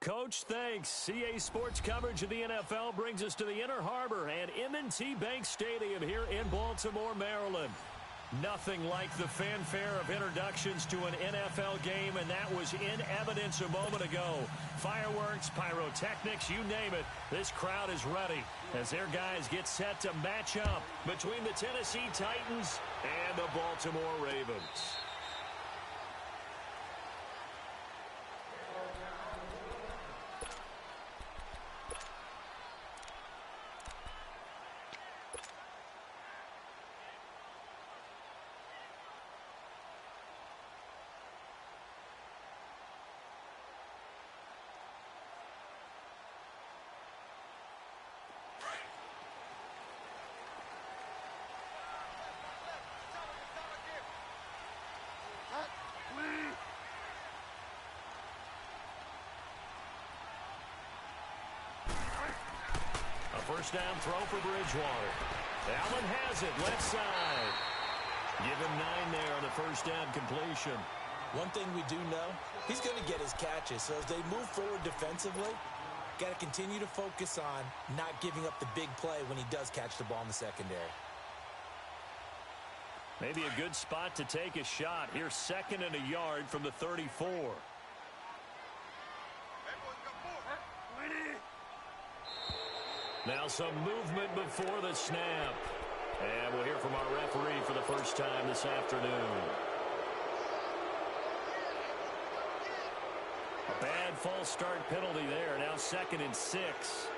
Coach, thanks. CA Sports coverage of the NFL brings us to the Inner Harbor and M&T Bank Stadium here in Baltimore, Maryland. Nothing like the fanfare of introductions to an NFL game, and that was in evidence a moment ago. Fireworks, pyrotechnics, you name it. This crowd is ready as their guys get set to match up between the Tennessee Titans and the Baltimore Ravens. First down throw for Bridgewater. Allen has it, left side. Give him 9 there on the first down completion. One thing we do know, he's going to get his catches. So as they move forward defensively, got to continue to focus on not giving up the big play when he does catch the ball in the secondary. Maybe a good spot to take a shot. Here's 2nd and a yard from the 34. Now some movement before the snap. And we'll hear from our referee for the first time this afternoon. A bad false start penalty there. Now 2nd and 6.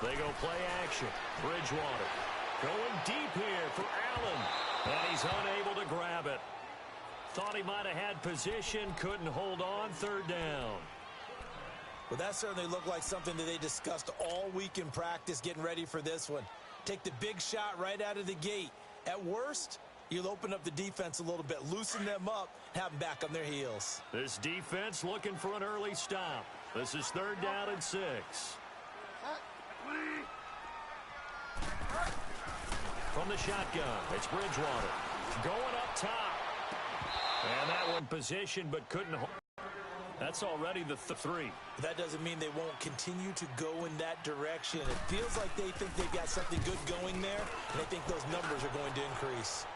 They go play action. Bridgewater going deep here for Allen. And he's unable to grab it. Thought he might have had position, couldn't hold on, 3rd down. Well, that certainly looked like something that they discussed all week in practice getting ready for this one. Take the big shot right out of the gate. At worst, you'll open up the defense a little bit, loosen them up, have them back on their heels. This defense looking for an early stop. This is 3rd down and 6. From the shotgun, it's Bridgewater. Going up top. And that one position, but couldn't hold. That's already the 3. That doesn't mean they won't continue to go in that direction. It feels like they think they've got something good going there, and they think those numbers are going to increase.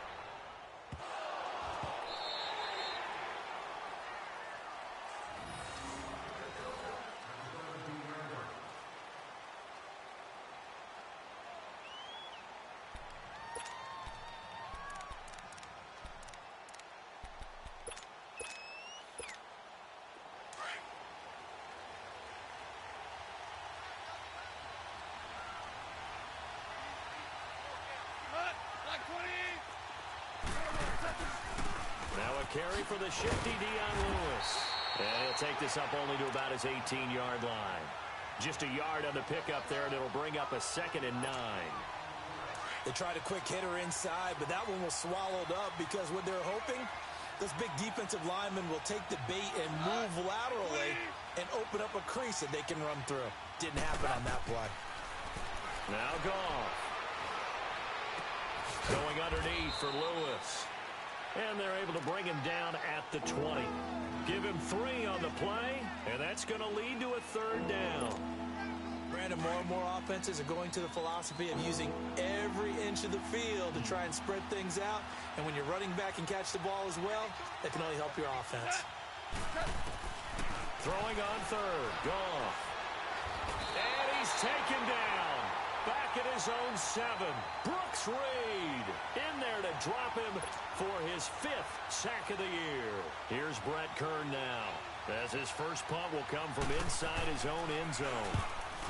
Carry for the shifty Dion Lewis. And he'll take this up only to about his 18-yard line. Just a yard on the pickup there, and it'll bring up a 2nd and 9. They tried a quick hitter inside, but that one was swallowed up because what they're hoping, those big defensive linemen will take the bait and move laterally and open up a crease that they can run through. Didn't happen on that play. Now Goff. Going underneath for Lewis. And they're able to bring him down at the 20. Give him 3 on the play, and that's going to lead to a 3rd down. Brandon, more and more offenses are going to the philosophy of using every inch of the field to try and spread things out. And when you're running back and catch the ball as well, that can only help your offense. Throwing on 3rd, Goff. And he's taken down. Back at his own 7. Brooks Reed in there to drop him for his 5th sack of the year. Here's Brett Kern now, as his first punt will come from inside his own end zone.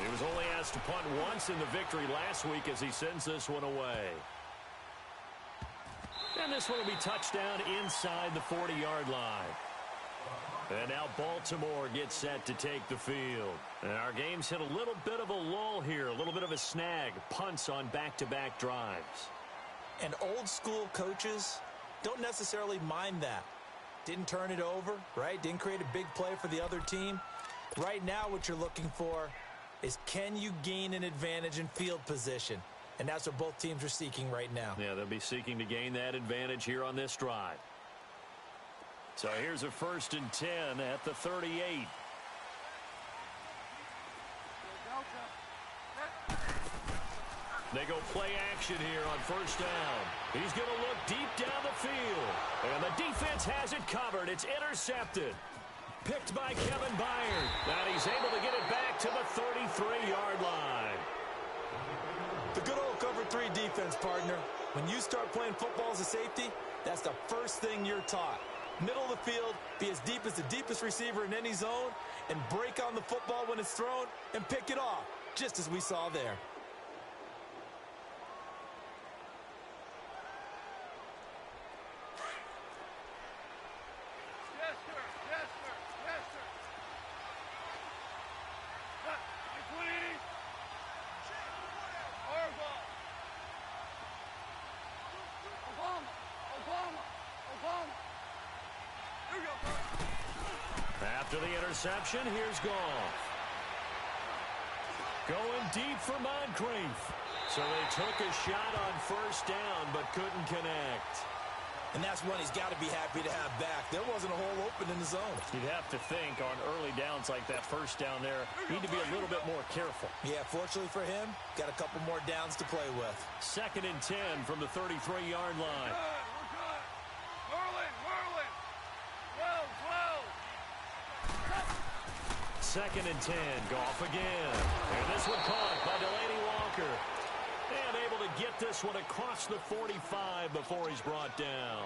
He was only asked to punt once in the victory last week as he sends this one away. And this one will be touchdown inside the 40-yard line. And now Baltimore gets set to take the field. And our game's hit a little bit of a lull here, a little bit of a snag. Punts on back-to-back drives. And old-school coaches don't necessarily mind that. Didn't turn it over, right? Didn't create a big play for the other team. Right now what you're looking for is, can you gain an advantage in field position? And that's what both teams are seeking right now. Yeah, they'll be seeking to gain that advantage here on this drive. So here's a 1st and 10 at the 38. They go play action here on 1st down. He's going to look deep down the field. And the defense has it covered. It's intercepted. Picked by Kevin Byard. And he's able to get it back to the 33-yard line. The good old cover 3 defense, partner. When you start playing football as a safety, that's the first thing you're taught. Middle of the field, be as deep as the deepest receiver in any zone, and break on the football when it's thrown and pick it off, just as we saw there. After the interception, here's Goff. Going deep for Moncrief. So they took a shot on 1st down, but couldn't connect. And that's one he's got to be happy to have back. There wasn't a hole open in the zone. You'd have to think on early downs like that 1st down there, need to be a little bit more careful. Yeah, fortunately for him, got a couple more downs to play with. 2nd and 10 from the 33-yard line. Second and 10, Goff again. And this one caught by Delaney Walker. And able to get this one across the 45 before he's brought down.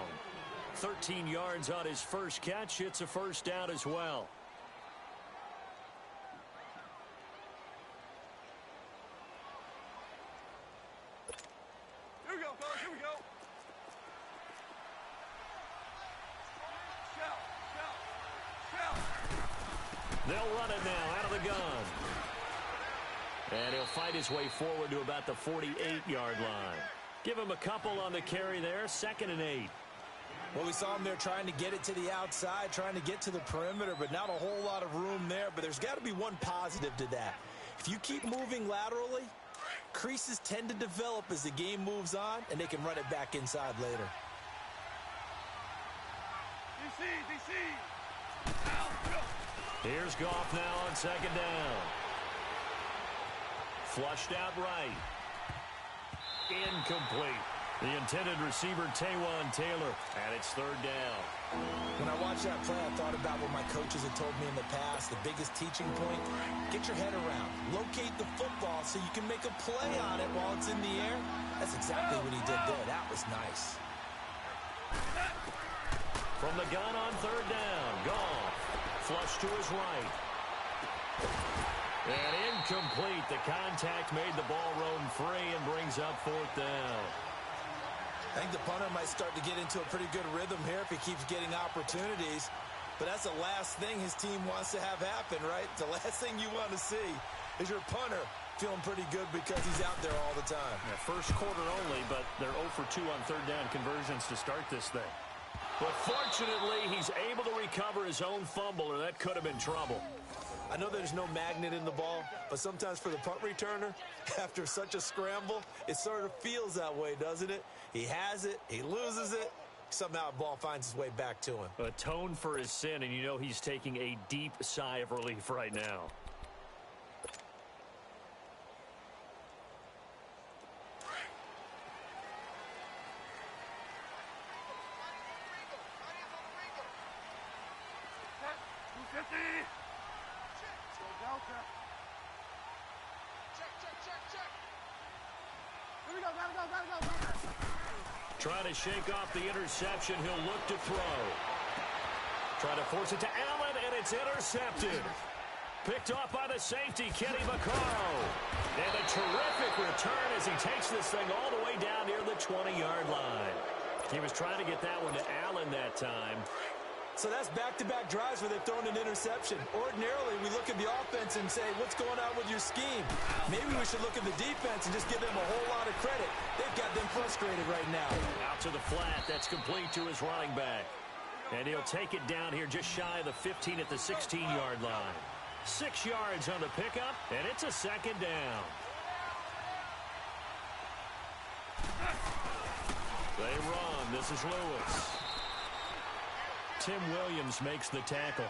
13 yards on his first catch. It's a 1st down as well. Here we go, fellas, here we go. They'll run it now out of the gun. And he'll fight his way forward to about the 48-yard line. Give him a couple on the carry there. 2nd and 8. Well, we saw him there trying to get it to the outside, trying to get to the perimeter, but not a whole lot of room there. But there's got to be one positive to that. If you keep moving laterally, creases tend to develop as the game moves on, and they can run it back inside later. DC. Here's Goff now on 2nd down. Flushed out right. Incomplete. The intended receiver, Taywan Taylor, and it's 3rd down. When I watched that play, I thought about what my coaches had told me in the past. The biggest teaching point, get your head around. Locate the football so you can make a play on it while it's in the air. That's exactly what he did there. That was nice. From the gun on 3rd down, Goff. Flush to his right. And incomplete. The contact made the ball roam free and brings up 4th down. I think the punter might start to get into a pretty good rhythm here if he keeps getting opportunities. But that's the last thing his team wants to have happen, right? The last thing you want to see is your punter feeling pretty good because he's out there all the time. Yeah, 1st quarter only, but they're 0 for 2 on 3rd down conversions to start this thing. But fortunately, he's able to recover his own fumble, or that could have been trouble. I know there's no magnet in the ball, but sometimes for the punt returner, after such a scramble, it sort of feels that way, doesn't it? He has it, he loses it, somehow the ball finds its way back to him. Atone for his sin, and you know he's taking a deep sigh of relief right now. Trying to shake off the interception. He'll look to throw. Trying to force it to Allen, and it's intercepted. Picked off by the safety, Kenny Vaccaro. And a terrific return as he takes this thing all the way down near the 20-yard line. He was trying to get that one to Allen that time. So that's back-to-back drives where they've thrown an interception. Ordinarily, we look at the offense and say, what's going on with your scheme? Maybe we should look at the defense and just give them a whole lot of credit. They've got them frustrated right now. Out to the flat. That's complete to his running back. And he'll take it down here just shy of the 15 at the 16-yard line. 6 yards on the pickup, and it's a 2nd down. They run. This is Lewis. Tim Williams makes the tackle.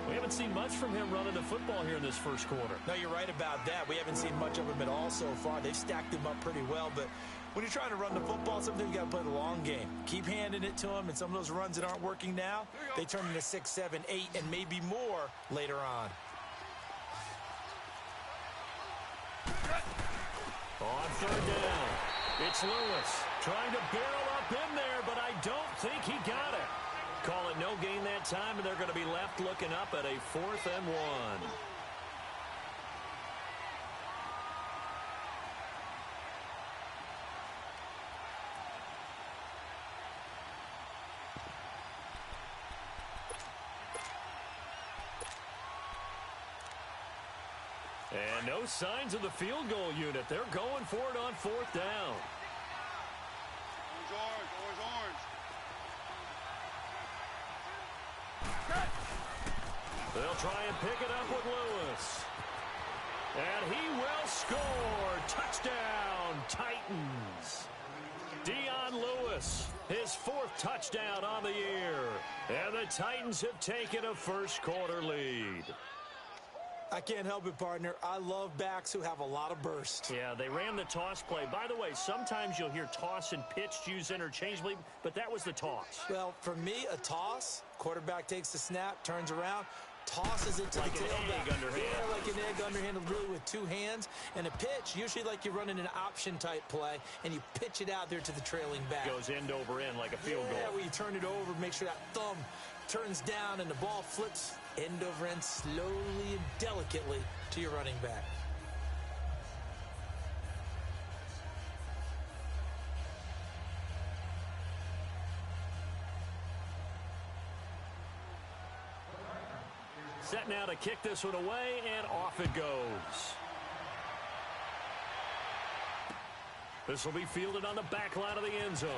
We haven't seen much from him running the football here in this first quarter. No, you're right about that. We haven't seen much of him at all so far. They've stacked him up pretty well, but when you're trying to run the football, sometimes you got to play the long game. Keep handing it to him, and some of those runs that aren't working now, they turn into 6, 7, 8, and maybe more later on. On third down, it's Lewis trying to barrel up in there, but I don't think he got it. Call it no gain that time, and they're going to be left looking up at a 4th and 1. And no signs of the field goal unit. They're going for it on 4th down. Always orange. They'll try and pick it up with Lewis. And he will score. Touchdown, Titans. Dion Lewis, his 4th touchdown on the year. And the Titans have taken a first quarter lead. I can't help it, partner. I love backs who have a lot of burst. Yeah, they ran the toss play. By the way, sometimes you'll hear toss and pitch used interchangeably, but that was the toss. Well, for me, a toss, quarterback takes the snap, turns around, tosses it to like the tailback. Egg underhand. Yeah, like an egg underhanded, really with 2 hands. And a pitch, usually like you're running an option-type play, and you pitch it out there to the trailing back. Goes end over end like a field goal. Yeah, where you turn it over, make sure that thumb turns down, and the ball flips end over end slowly and delicately to your running back. Set now to kick this one away, and off it goes. This will be fielded on the back line of the end zone.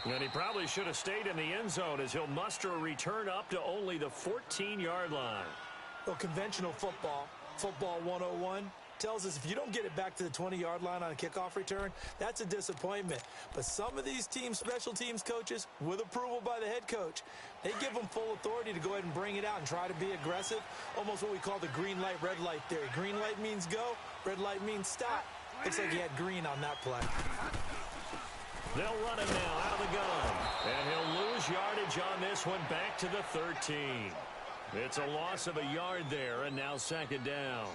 And he probably should have stayed in the end zone as he'll muster a return up to only the 14-yard line. Well, conventional football 101, tells us if you don't get it back to the 20-yard line on a kickoff return, that's a disappointment. But some of these teams, special teams coaches, with approval by the head coach, they give them full authority to go ahead and bring it out and try to be aggressive, almost what we call the green light, red light theory. Green light means go, red light means stop. Looks like he had green on that play. They'll run him now out of the gun. And he'll lose yardage on this one back to the 13. It's a loss of a yard there, and now 2nd down.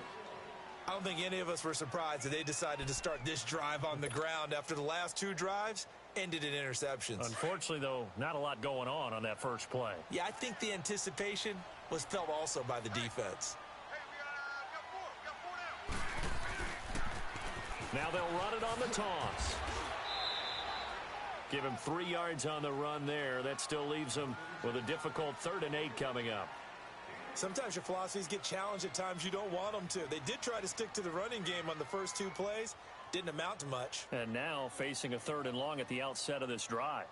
I don't think any of us were surprised that they decided to start this drive on the ground after the last 2 drives ended in interceptions. Unfortunately, though, not a lot going on that first play. Yeah, I think the anticipation was felt also by the defense. Now they'll run it on the toss. Give him 3 yards on the run there. That still leaves him with a difficult 3rd and 8 coming up. Sometimes your philosophies get challenged at times you don't want them to. They did try to stick to the running game on the first 2 plays. Didn't amount to much. And now facing a 3rd and long at the outset of this drive.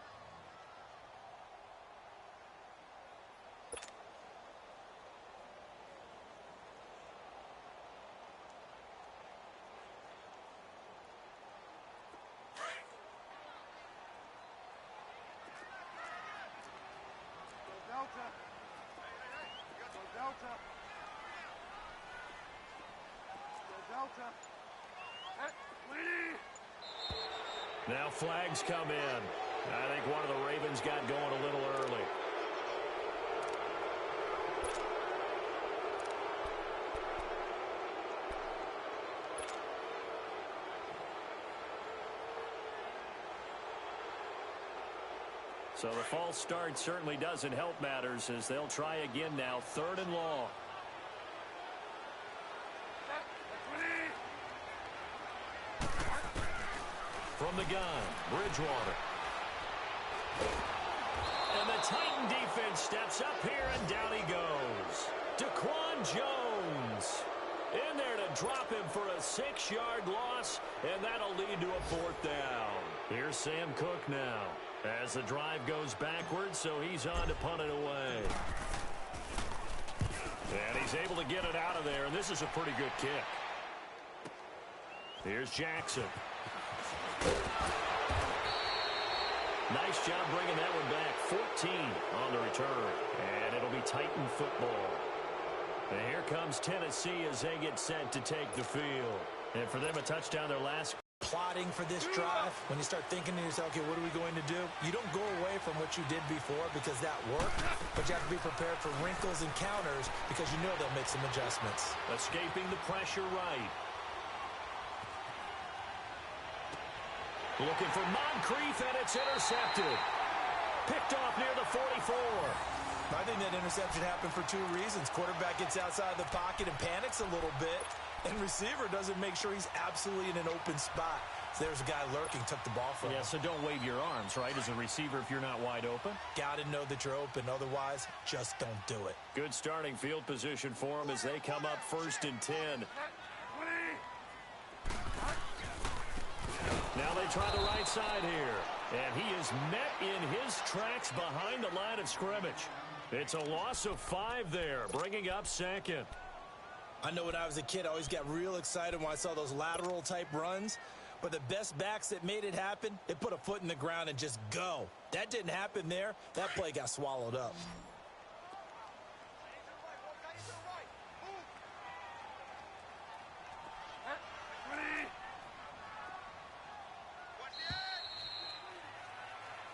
Now flags come in. I think one of the Ravens got going a little early. So the false start certainly doesn't help matters as they'll try again now, 3rd and long. From the gun, Bridgewater. And the Titan defense steps up here, and down he goes. Daquan Jones in there to drop him for a 6-yard loss, and that'll lead to a 4th down. Here's Sam Cook now as the drive goes backwards, so he's on to punt it away. And he's able to get it out of there, and this is a pretty good kick. Here's Jackson. Nice job bringing that one back. 14 on the return. And it'll be Titan football. And here comes Tennessee as they get set to take the field. And for them, a touchdown their last. Plotting for this drive, when you start thinking to yourself, okay, what are we going to do? You don't go away from what you did before because that worked, but you have to be prepared for wrinkles and counters because you know they'll make some adjustments. Escaping the pressure right. Looking for Moncrief, and it's intercepted. Picked off near the 44. I think that interception happened for two reasons. Quarterback gets outside the pocket and panics a little bit, and receiver doesn't make sure he's absolutely in an open spot. So there's a guy lurking, took the ball from him. Yeah, so don't wave your arms, right, as a receiver if you're not wide open. Got to know that you're open. Otherwise, just don't do it. Good starting field position for them as they come up 1st and 10. Now they try the right side here. And he is met in his tracks behind the line of scrimmage. It's a loss of 5 there, bringing up 2nd. I know when I was a kid, I always got real excited when I saw those lateral-type runs. But the best backs that made it happen, they put a foot in the ground and just go. That didn't happen there. That play got swallowed up.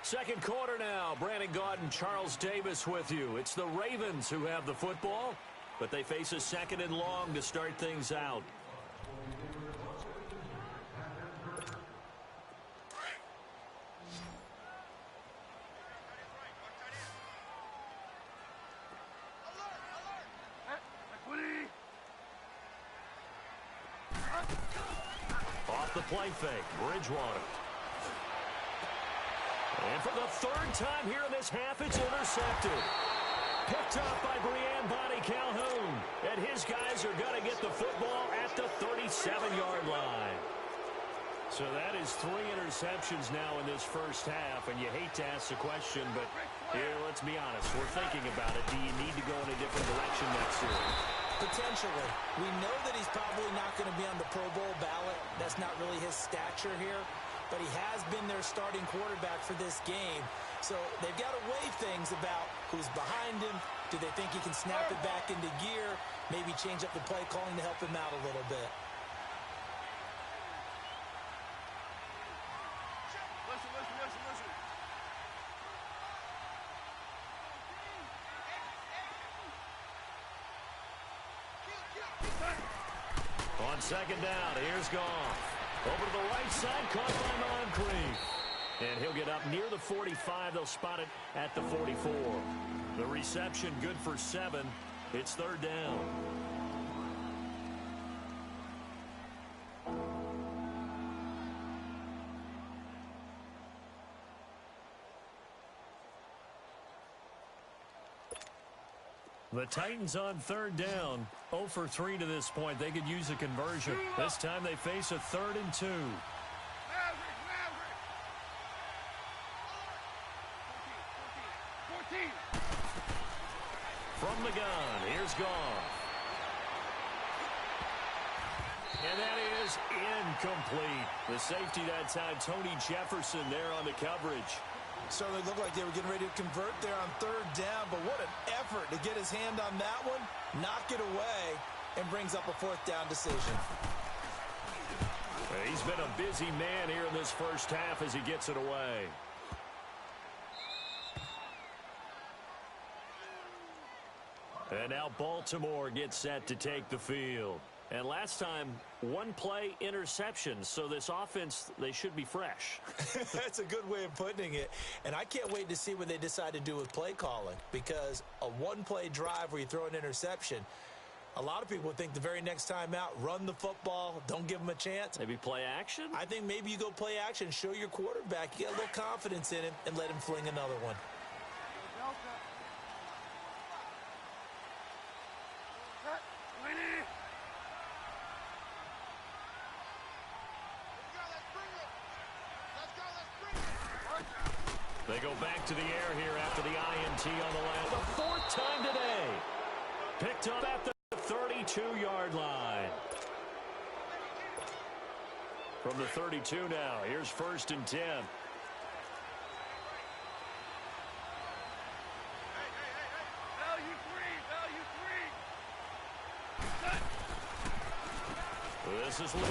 Second quarter now. Brandon Gaudin, Charles Davis with you. It's the Ravens who have the football, but they face a 2nd and long to start things out. Off the play fake, Bridgewater. And for the 3rd time here in this half, it's intercepted. Picked up by Brian Bonnie Calhoun. And his guys are going to get the football at the 37-yard line. So that is 3 interceptions now in this first half. And you hate to ask the question, but here, let's be honest. We're thinking about it. Do you need to go in a different direction next year? Potentially. We know that he's probably not going to be on the Pro Bowl ballot. That's not really his stature here. But he has been their starting quarterback for this game. So they've got to weigh things about who's behind him. Do they think he can snap it back into gear? Maybe change up the play calling to help him out a little bit. Listen. On 2nd down, here's Goff. Over to the right side, caught by Moncrief. And he'll get up near the 45. They'll spot it at the 44. The reception good for 7. It's 3rd down. The Titans on 3rd down. 0 for 3 to this point. They could use a conversion. This time they face a 3rd and 2. From the gun, here's Goff. And that is incomplete. The safety that time, Tony Jefferson there on the coverage. Certainly looked like they were getting ready to convert there on 3rd down, but what an effort to get his hand on that one, knock it away, and brings up a 4th down decision. He's been a busy man here in this first half as he gets it away. And now Baltimore gets set to take the field. And last time, 1 play interception. So this offense, they should be fresh. That's a good way of putting it. And I can't wait to see what they decide to do with play calling. Because a 1-play drive where you throw an interception, a lot of people think the very next time out, run the football, don't give them a chance. Maybe play action? I think maybe you go play action, show your quarterback, you get a little confidence in him, and let him fling another one. They go back to the air here after the INT on the land. The 4th time today. Picked up at the 32-yard line. From the 32 now, here's 1st and 10. This is Lewis.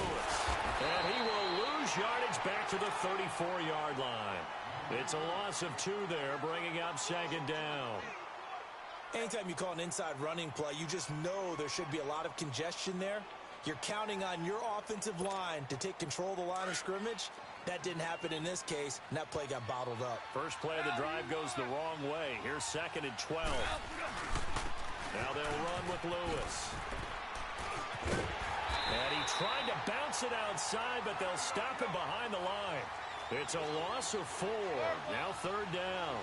And he will lose yardage back to the 34-yard line. It's a loss of 2 there, bringing up 2nd down. Anytime you call an inside running play, you just know there should be a lot of congestion there. You're counting on your offensive line to take control of the line of scrimmage. That didn't happen in this case, and that play got bottled up. First play of the drive goes the wrong way. Here's 2nd and 12. Now they'll run with Lewis. And he tried to bounce it outside, but they'll stop him behind the line. It's a loss of 4. Now 3rd down.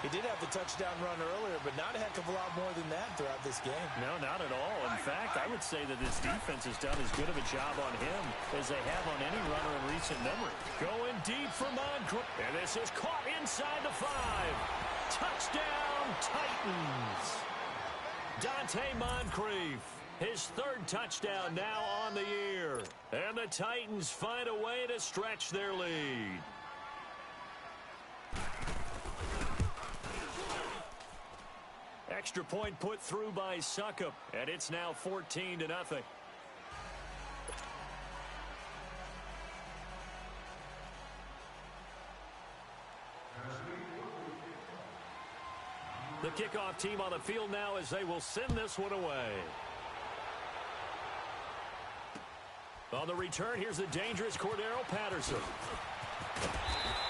He did have the touchdown run earlier, but not a heck of a lot more than that throughout this game. No, not at all. In fact, I would say that this defense has done as good of a job on him as they have on any runner in recent memory. Going deep for Moncrief. And this is caught inside the 5. Touchdown, Titans. Dante Moncrief. His 3rd touchdown now on the year. And the Titans find a way to stretch their lead. Extra point put through by Suckup, and it's now 14-0. The kickoff team on the field now as they will send this one away. On the return, here's the dangerous Cordero Patterson.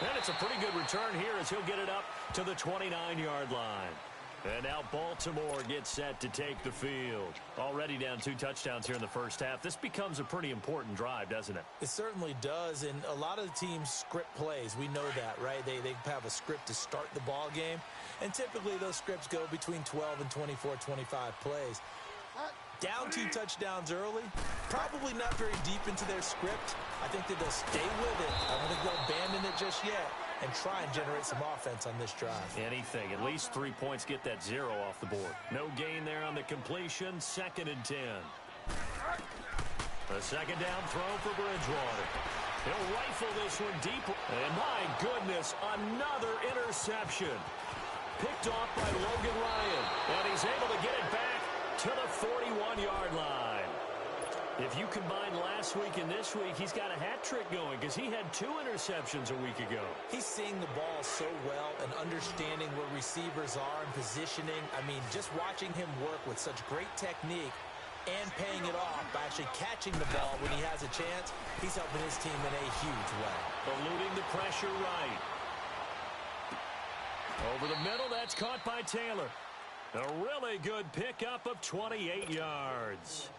And it's a pretty good return here as he'll get it up to the 29-yard line. And now Baltimore gets set to take the field. Already down 2 touchdowns here in the first half. This becomes a pretty important drive, doesn't it? It certainly does, and a lot of the teams script plays. We know that, right? They have a script to start the ball game, and typically those scripts go between 12 and 24, 25 plays. Down 2 touchdowns early, probably not very deep into their script. I think that they'll stay with it. I don't think they'll abandon it just yet and try and generate some offense on this drive. Anything. At least 3 points get that 0 off the board. No gain there on the completion. 2nd and 10. A 2nd down throw for Bridgewater. He'll rifle this one deep. And my goodness, another interception. Picked off by Logan Ryan. And he's able to get it back to the 41-yard line. If you combine last week and this week, he's got a hat trick going because he had 2 interceptions a week ago. He's seeing the ball so well and understanding where receivers are and positioning. I mean, just watching him work with such great technique and paying it off by actually catching the ball when he has a chance, he's helping his team in a huge way. Eluding the pressure right. Over the middle, that's caught by Taylor. A really good pickup of 28 yards.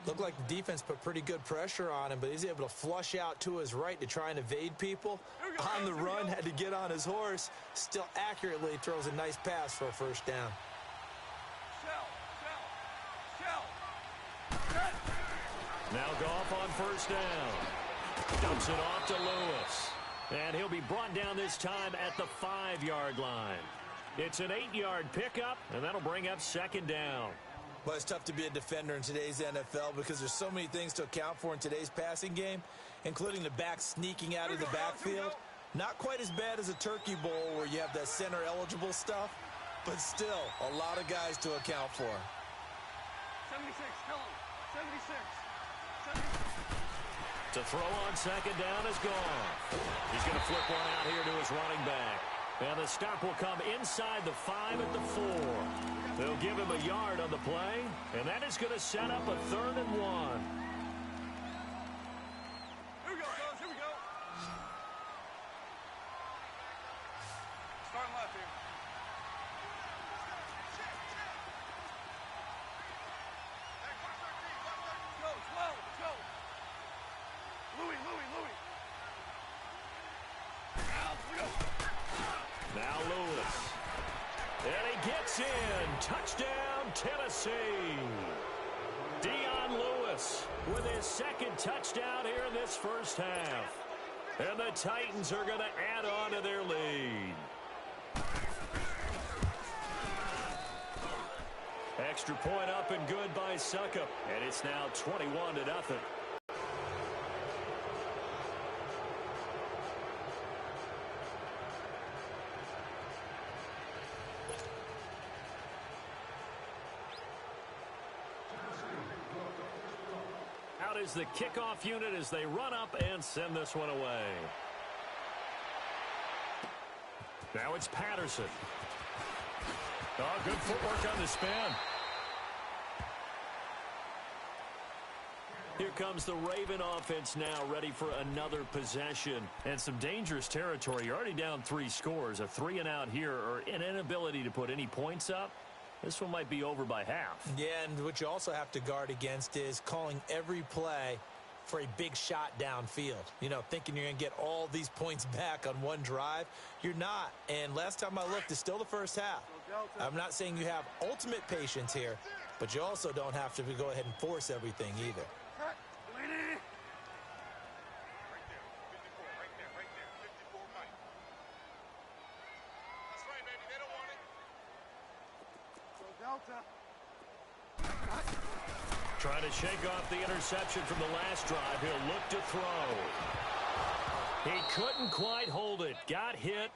Looked like the defense put pretty good pressure on him, but he's able to flush out to his right to try and evade people. On the run, had to get on his horse. Still accurately throws a nice pass for a 1st down. Now Goff on 1st down. Dumps it off to Lewis. And he'll be brought down this time at the 5-yard line. It's an 8-yard pickup, and that'll bring up 2nd down. Well, it's tough to be a defender in today's NFL because there's so many things to account for in today's passing game, including the back sneaking out of the backfield. Not quite as bad as a turkey bowl where you have that center-eligible stuff, but still a lot of guys to account for. 76, tell him. 76. To throw on 2nd down is gone. He's going to flip one out here to his running back. And the stop will come inside the 5 at the 4. They'll give him a yard on the play, and that is going to set up a 3rd and 1. Here we go, fellas. Here we go. Starting left here. Go, 12, go. Louis. Now Lewis. And he gets in. Touchdown, Tennessee. Dion Lewis with his 2nd touchdown here in this first half. And the Titans are going to add on to their lead. Extra point up and good by Suckup. And it's now 21-0. is the kickoff unit as they run up and send this one away. Now it's Patterson. Oh, good footwork on the spin. Here comes the Raven offense now, ready for another possession. And some dangerous territory. You're already down 3 scores. A 3-and-out here, or an inability to put any points up. This one might be over by half. Yeah, and what you also have to guard against is calling every play for a big shot downfield. You know, thinking you're going to get all these points back on one drive. You're not. And last time I looked, it's still the first half. I'm not saying you have ultimate patience here, but you also don't have to go ahead and force everything either. Trying to shake off the interception from the last drive. He'll look to throw. He couldn't quite hold it. Got hit.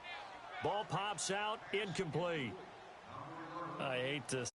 Ball pops out. Incomplete. I hate to